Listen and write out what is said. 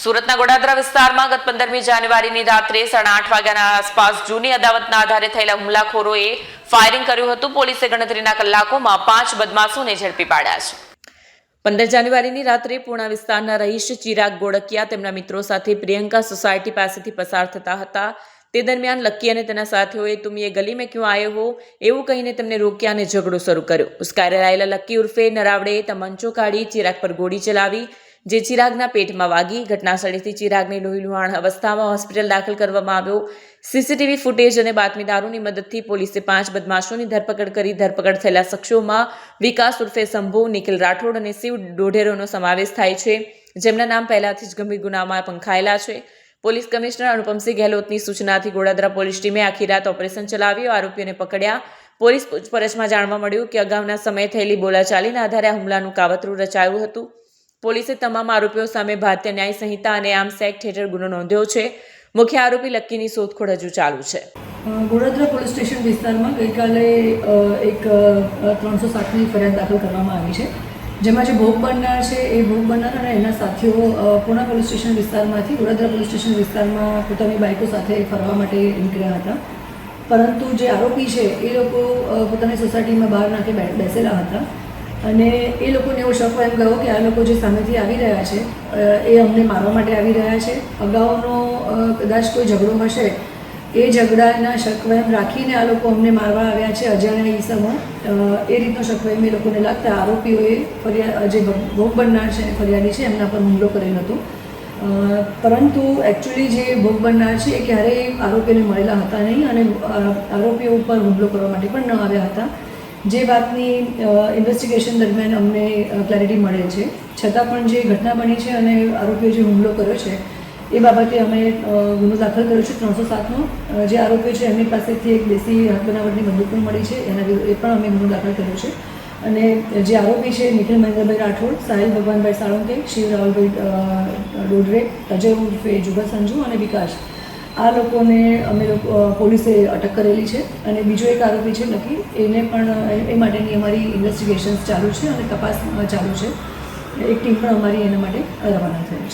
સુરતના ગોડાદરા વિસ્તારમાં ગત 15મી જાન્યુઆરીની રાત્રે 8:30 વાગ્યાના આસપાસ જૂની અદાવતના આધારે થયેલા હુમલાખોરોએ ફાયરિંગ કર્યું હતું। પોલીસે ગણતરીના કલાકોમાં 5 બદમાશોને ઝડપી પાડ્યા છે। 15 જાન્યુઆરીની રાત્રે પૂર્ણા વિસ્તારના રહીશ ચિરાગ ગોળકિયા તેમના મિત્રો સાથે પ્રિયંકા સોસાયટી પાસેથી પસાર થતા હતા। તે દરમિયાન લક્કી અને તેના સાથીઓએ "तुम ये गली में क्यों आए हो" એવું કહીને તેમને રોક્યા અને ઝઘડો શરૂ કર્યો। ઉશ્કેરાયેલા લક્કી ઉર્ફે નરાવડે તમંચો કાઢી ચિરાગ પર ગોળી ચલાવી, જે ચિરાગના પેટમાં વાગી। ઘટનાસ્થળેથી ચિરાગને લોહીલુહાણ અવસ્થામાં હોસ્પિટલ દાખલ કરવામાં આવ્યો। સીસીટીવી ફૂટેજ અને બાતમીદારોની મદદથી પોલીસે 5 બદમાશોની ધરપકડ કરી। ધરપકડ થયેલા શખ્સોમાં વિકાસ ઉર્ફે શંભુ, નિખિલ રાઠોડ અને શિવ ડોઢેરોનો સમાવેશ થાય છે, જેમના નામ પહેલાથી જ ગંભીર ગુનામાં પંખાયેલા છે। પોલીસ કમિશનર અનુપમસિંહ ગેહલોતની સૂચનાથી ગોડાદરા પોલીસ ટીમે આખી રાત ઓપરેશન ચલાવ્યું। આરોપીઓને પકડ્યા। પોલીસ પૂછપરછમાં જાણવા મળ્યું કે અગાઉના સમયે થયેલી બોલાચાલીના આધારે આ હુમલાનું કાવતરું રચાયું હતું। પોલીસે તમામ આરોપીઓ સામે ભારતીય ન્યાય સંહિતા અને આર્મ્સ એક્ટ હેઠળ ગુનો નોંધ્યો છે। મુખ્ય આરોપી લક્કીની શોધખોળ હજુ ચાલુ છે। ગોડાદરા પોલીસ સ્ટેશન વિસ્તારમાં ગઈકાલે એક 307ની ફરિયાદ દાખલ કરવામાં આવી છે, જેમાં જે ભોગ બનનાર છે એ ભોગ બનનાર અને એના સાથીઓ પૂર્ણા પોલીસ સ્ટેશન વિસ્તારમાંથી ગોડાદરા પોલીસ સ્ટેશન વિસ્તારમાં પોતાની બાઇકો સાથે ફરવા માટે નીકળ્યા હતા, પરંતુ જે આરોપી છે એ લોકો પોતાની સોસાયટીમાં બહાર નાખે બેસેલા હતા અને એ લોકોને એવો શક એમ ગયો કે આ લોકો જે સામેથી આવી રહ્યા છે એ અમને મારવા માટે આવી રહ્યા છે। અગાઉનો કદાચ કોઈ ઝઘડો હશે, એ ઝઘડાના શકવયમ રાખીને આ લોકો અમને મારવા આવ્યા છે, અજાણ્યા ઈસમો, એ રીતનો શકવયમ એ લોકોને લાગતા આરોપીઓએ જે ભોગ બનનાર છે ફરિયાદી છે એમના પર હુમલો કરેલો હતો। પરંતુ એકચ્યુઅલી જે ભોગ બનનાર છે એ ક્યારેય આરોપીઓને મળેલા હતા નહીં અને આરોપીઓ ઉપર હુમલો કરવા માટે પણ ન આવ્યા હતા, જે વાતની ઇન્વેસ્ટિગેશન દરમિયાન અમને ક્લેરિટી મળે છે। છતાં પણ જે ઘટના બની છે અને આરોપીઓ જે હુમલો કર્યો છે એ બાબતે અમે ગુનો દાખલ કર્યો છે 307નો। જે આરોપીઓ છે એમની પાસેથી એક દેશી હાથ બનાવટની બંદૂક પણ મળી છે, એના એ પણ અમે ગુનો દાખલ કર્યો છે। અને જે આરોપી છે નિખિલ મહેન્દ્રભાઈ રાઠોડ, સાહિલ ભગવાનભાઈ સાળંકે, શિવ રાહુલભાઈ ડોડરે, અજય ઉર્ફે જુગર સંજુ અને વિકાસ, આ લોકોને અમે પોલીસે અટક કરેલી છે। અને બીજો એક આરોપી છે લકી, એને પણ એ માટેની અમારી ઇન્વેસ્ટિગેશન્સ ચાલુ છે અને તપાસ ચાલુ છે। એક ટીમ પણ અમારી એના માટે રવાના થઈ છે।